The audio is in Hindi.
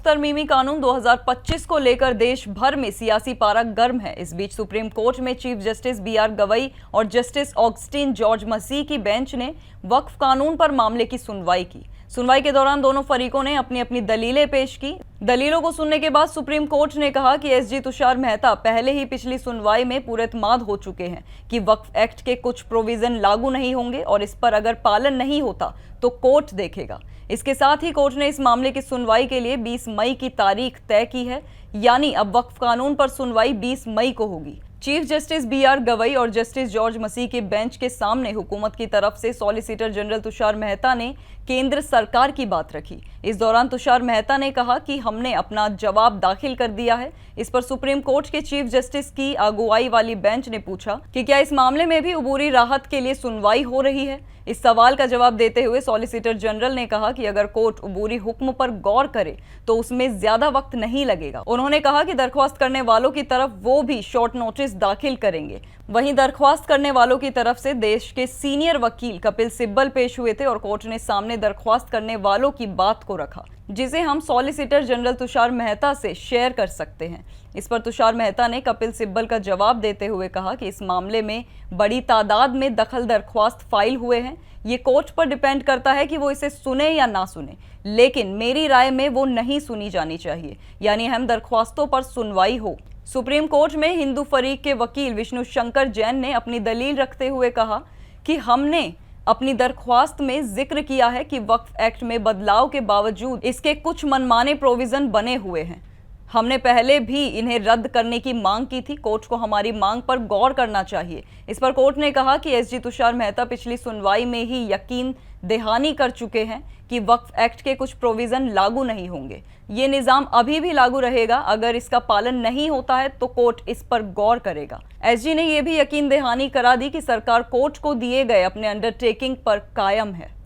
तरमीमी कानून 2025 को लेकर देश भर में सियासी पारा गर्म है। इस बीच सुप्रीम कोर्ट में चीफ जस्टिस बी.आर. गवई और जस्टिस ऑगस्टीन जॉर्ज मसीह की बेंच ने वक्फ कानून पर मामले की सुनवाई की। सुनवाई के दौरान दोनों फरीकों ने अपनी अपनी दलीलें पेश की। दलीलों को सुनने के बाद सुप्रीम कोर्ट ने कहा कि एसजी तुषार मेहता पहले ही पिछली सुनवाई में पूरेतमाद हो चुके हैं कि वक्फ एक्ट के कुछ प्रोविजन लागू नहीं होंगे और इस पर अगर पालन नहीं होता तो कोर्ट देखेगा। इसके साथ ही कोर्ट ने इस मामले की सुनवाई के लिए 20 मई की तारीख तय की है, यानी अब वक्फ कानून पर सुनवाई 20 मई को होगी। Chief justice B R. गवई और जस्टिस जॉर्ज मसीह के बेंच के सामने हुकूमत की तरफ से सॉलिसिटर जनरल तुषार मेहता ने केंद्र सरकार की बात रखी। इस दौरान तुषार मेहता ने कहा कि हमने अपना जवाब दाखिल कर दिया है। इस पर सुप्रीम कोर्ट के चीफ जस्टिस की अगुवाई वाली बेंच ने पूछा कि क्या इस मामले में भी उबूरी राहत के लिए सुनवाई हो रही है। इस सवाल का जवाब देते हुए सॉलिसिटर जनरल ने कहा कि अगर कोर्ट उबूरी हुक्म पर गौर करे तो उसमें ज्यादा वक्त नहीं लगेगा। उन्होंने कहा कि दरख्वास्त करने वालों की तरफ वो भी शॉर्ट नोटिस दाखिल करेंगे। वहीं दरख्वास्त करने वालों की तरफ से देश के सीनियर वकील कपिल सिब्बल पेश हुए थे और कोर्ट ने सामने दरख्वास्त करने वालों की बात को रखा, जिसे हम सॉलिसिटर जनरल तुषार मेहता से शेयर कर सकते हैं। इस पर तुषार मेहता ने कपिल सिब्बल का जवाब देते हुए कहा कि इस मामले में बड़ी तादाद में दखल दरख्वास्त फाइल हुए हैं। ये कोर्ट पर डिपेंड करता है कि वो इसे सुने या ना सुने, लेकिन मेरी राय में वो नहीं सुनी जानी चाहिए, यानी अहम दरख्वास्तों पर सुनवाई हो। सुप्रीम कोर्ट में हिंदू फरीक के वकील विष्णु शंकर जैन ने अपनी दलील रखते हुए कहा कि हमने अपनी दरख्वास्त में जिक्र किया है कि वक्फ एक्ट में बदलाव के बावजूद इसके कुछ मनमाने प्रोविजन बने हुए हैं। हमने पहले भी इन्हें रद्द करने की मांग की थी। कोर्ट को हमारी मांग पर गौर करना चाहिए। इस पर कोर्ट ने कहा कि एसजी तुषार मेहता पिछली सुनवाई में ही यकीन दहानी कर चुके हैं कि वक्फ एक्ट के कुछ प्रोविजन लागू नहीं होंगे। ये निज़ाम अभी भी लागू रहेगा। अगर इसका पालन नहीं होता है तो कोर्ट इस पर गौर करेगा। एसजी ने यह भी यकीन दहानी करा दी कि सरकार कोर्ट को दिए गए अपने अंडरटेकिंग पर कायम है।